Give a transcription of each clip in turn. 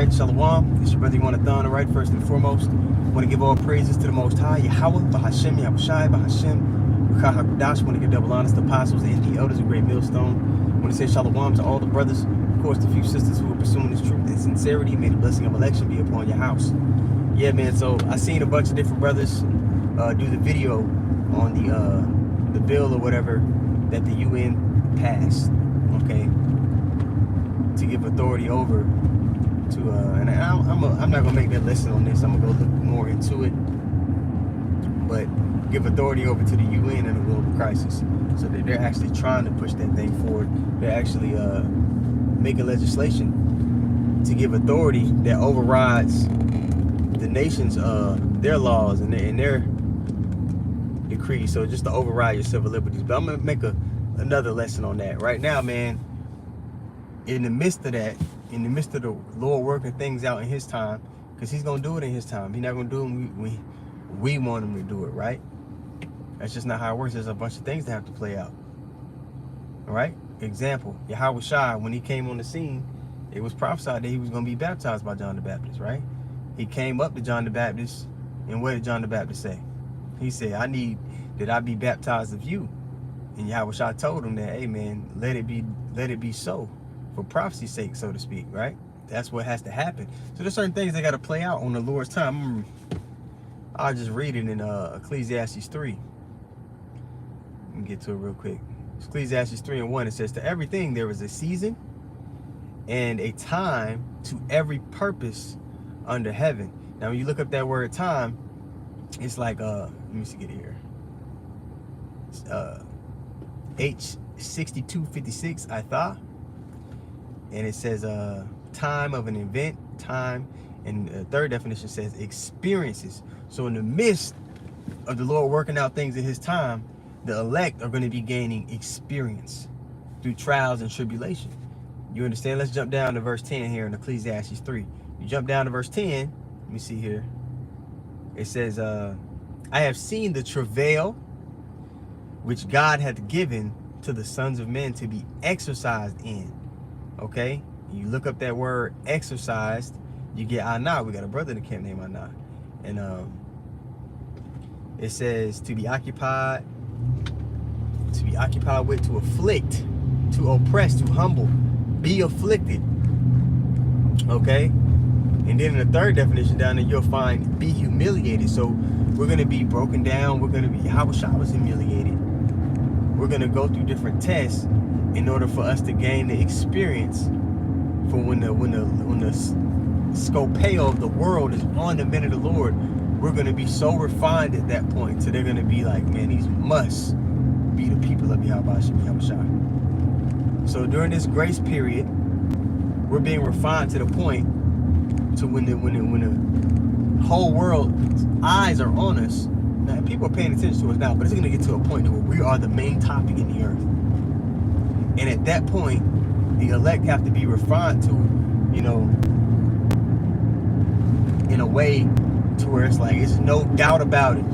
right, Shalom. It's your brother Yawan, right? First and foremost, I want to give all praises to the Most High, Yahweh, Bahashem, Yahushai, Bahashem, Ruchah HaKadosh. I want to give double honors to apostles and the elders of Great Millstone. I want to say Shalom to all the brothers, of course, the few sisters who are pursuing this truth and sincerity. May the blessing of election be upon your house. Yeah, man, so I seen a bunch of different brothers do the video on the bill or whatever that the UN passed, okay, to give authority over to and I'm not gonna make that lesson on this. I'm gonna go look more into it, but give authority over to the UN and the global crisis. So that they're actually trying to push that thing forward. They're actually making legislation to give authority that overrides the nation's their laws and their decrees. So just to override your civil liberties. But I'm gonna make another lesson on that right now, man. In the midst of that, in the midst of the Lord working things out in His time, because He's gonna do it in His time. He's not gonna do it when we want Him to do it, right? That's just not how it works. There's a bunch of things that have to play out. All right. Example: Yahweh Shai, when He came on the scene, it was prophesied that He was gonna be baptized by John the Baptist, right? He came up to John the Baptist, and what did John the Baptist say? He said, "I need that I be baptized of you." And Yahweh Shai told him that, "Hey, man, let it be so." For prophecy's sake, so to speak, right? That's what has to happen. So there's certain things that got to play out on the Lord's time. I'll just read it in Ecclesiastes 3. Let me get to it real quick. Ecclesiastes 3:1, it says, "To everything there is a season and a time to every purpose under heaven." Now, when you look up that word time, it's like, let me see, get it here. H6256, I thought. And it says time of an event, time, and the third definition says experiences. So in the midst of the Lord working out things in His time, the elect are going to be gaining experience through trials and tribulation. You understand? Let's jump down to verse 10 here in Ecclesiastes 3. You jump down to verse 10. Let me see here. It says, "I have seen the travail which God hath given to the sons of men to be exercised in." Okay, you look up that word exercised, you get Anah. We got a brother in the camp named Anah. And it says to be occupied with, to afflict, to oppress, to humble, be afflicted. Okay, and then in the third definition down there, you'll find be humiliated. So we're going to be broken down. We're going to be, how was humiliated. We're going to go through different tests in order for us to gain the experience for when the scopeo of the world is on the men of the Lord. We're going to be so refined at that point, so they're going to be like, man, these must be the people of Yahweh. So during this grace period, we're being refined to the point to when the whole world's eyes are on us. Now, people are paying attention to us now, but it's going to get to a point where we are the main topic in the earth. And at that point, the elect have to be refined to, in a way to where it's like, it's no doubt about it.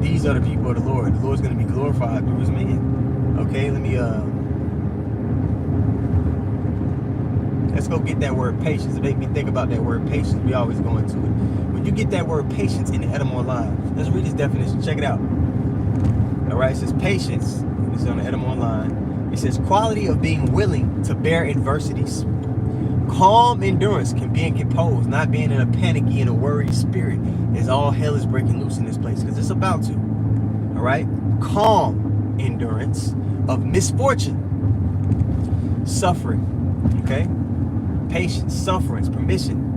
These are the people of the Lord. The Lord's going to be glorified through His man. Okay, let's go get that word patience. It make me think about that word patience. We always go into it. When you get that word patience in the Edom Online, let's read this definition. Check it out. All right, it says patience. This is on the Edom Online. It says quality of being willing to bear adversities. Calm endurance, can being composed, not being in a panicky and a worried spirit as all hell is breaking loose in this place, because it's about to. All right, calm endurance of misfortune, suffering. Okay, patience, sufferance, permission.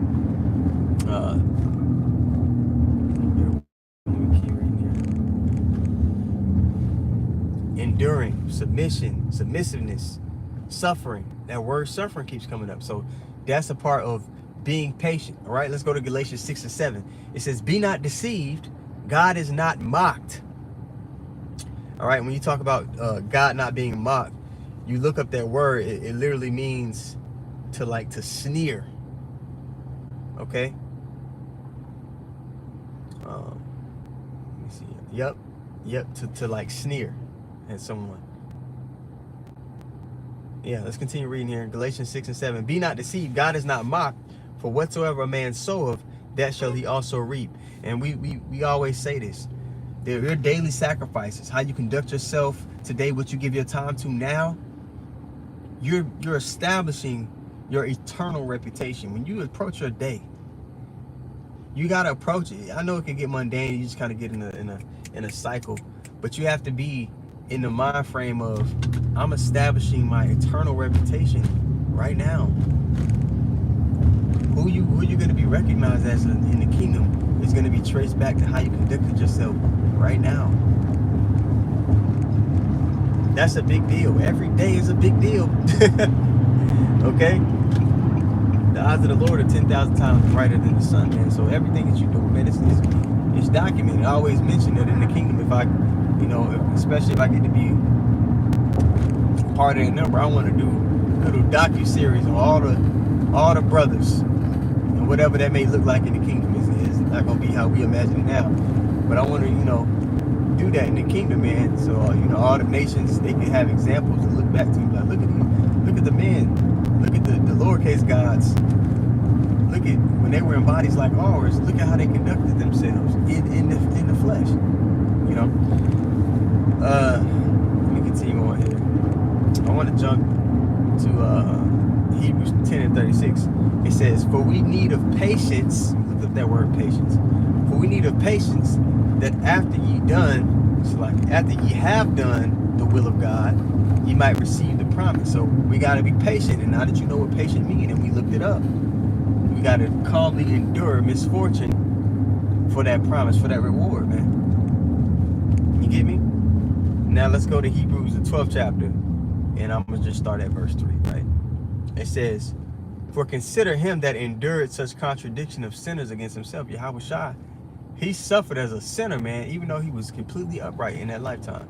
Enduring, submission, submissiveness, suffering. That word suffering keeps coming up. So that's a part of being patient. All right, let's go to Galatians 6:7. It says, "Be not deceived, God is not mocked." All right, when you talk about God not being mocked, you look up that word, it literally means to sneer. Okay. Let me see. Yep, to like sneer at someone. Yeah, let's continue reading here in Galatians 6 and 7. Be not deceived, God is not mocked, for whatsoever a man soweth, that shall he also reap. And we always say this. Your daily sacrifices, how you conduct yourself today, what you give your time to now, you're establishing your eternal reputation. When you approach your day, you gotta approach it. I know it can get mundane, you just kind of get in a cycle, but you have to be in the mind frame of, I'm establishing my eternal reputation right now. Who you're going to be recognized as in the kingdom is going to be traced back to how you conducted yourself right now. That's a big deal. Every day is a big deal. Okay? The eyes of the Lord are 10,000 times brighter than the sun, man. So everything that you do, man, it's documented. I always mention that in the kingdom, if I, especially if I get to be part of that number, I want to do a little docu-series on all the brothers. Whatever that may look like in the kingdom is not gonna be how we imagine it now. But I want to, do that in the kingdom, man. So all the nations, they can have examples and look back to you. Like, look at the men, look at the lowercase gods. Look at when they were in bodies like ours. Look at how they conducted themselves in the flesh. Let me continue on here. I want to jump to Hebrews 10 and 36. It says, for we need of patience, look up that word patience. For we need of patience, that after ye have done the will of God, ye might receive the promise. So we got to be patient. And now that you know what patient means, and we looked it up, we got to calmly endure misfortune for that promise, for that reward, man. You get me? Now let's go to Hebrews, the 12th chapter, and I'm going to just start at verse 3, right? It says, for consider him that endured such contradiction of sinners against himself, Yahushua. He suffered as a sinner, man, even though he was completely upright in that lifetime.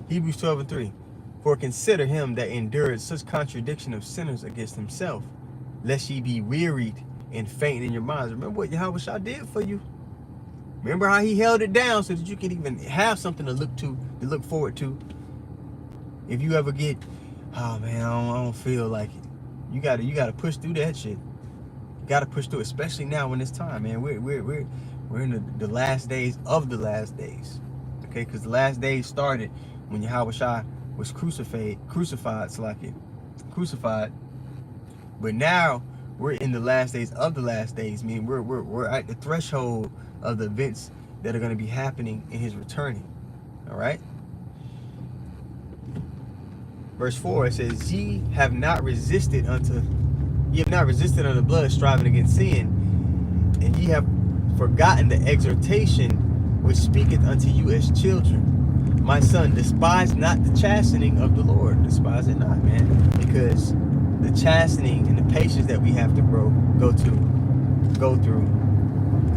Hebrews 12 and 3. For consider him that endured such contradiction of sinners against himself, lest ye be wearied and faint in your minds. Remember what Yahushua did for you? Remember how he held it down so that you could even have something to look forward to. If you ever get, oh man, I don't feel like it. You gotta push through that shit. You gotta push through, especially now in this time, man. We're in the last days of the last days. Okay, because the last days started when Yahushua was crucified. But now we're in the last days of the last days. I mean, we're at the threshold of the events that are going to be happening in his returning. All right. Verse 4, it says, ye have not resisted unto blood, striving against sin, and ye have forgotten the exhortation which speaketh unto you as children. My son, despise not the chastening of the Lord. Despise it not, man. Because the chastening and the patience that we have to go through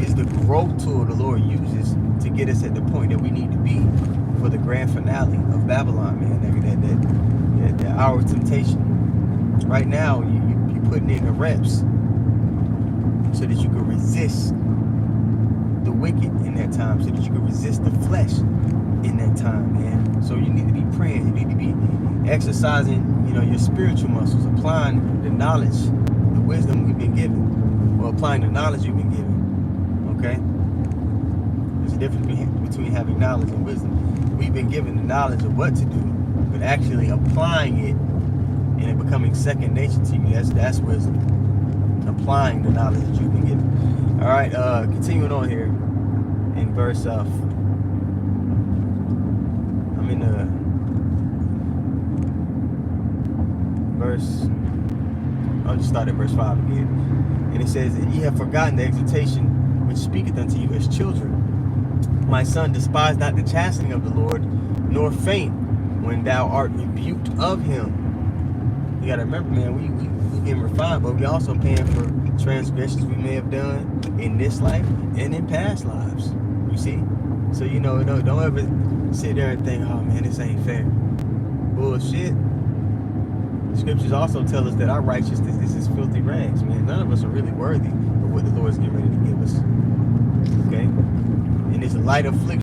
is the growth tool the Lord uses to get us at the point that we need to be for the grand finale of Babylon, man. That hour of temptation. Right now, you're putting in the reps so that you can resist the wicked in that time, so that you can resist the flesh in that time, man. So you need to be praying. You need to be exercising, your spiritual muscles, applying the knowledge, the wisdom we've been given, or applying the knowledge you've been given. Okay? There's a difference between having knowledge and wisdom. We've been given the knowledge of what to do, but actually applying it and it becoming second nature to you, that's wisdom. Applying the knowledge that you've been given. All right, continuing on here in verse I'll just start at verse 5 again. And it says, and ye have forgotten the exhortation which speaketh unto you as children. My son, despise not the chastening of the Lord, nor faint when thou art rebuked of him. You gotta remember, man, we getting refined, but we also paying for transgressions we may have done in this life and in past lives. You see? So don't ever sit there and think, oh man, this ain't fair. Bullshit. Scriptures also tell us that our righteousness is filthy rags, man. None of us are really worthy of what the Lord is getting ready to give us. Okay? And it's a light affliction.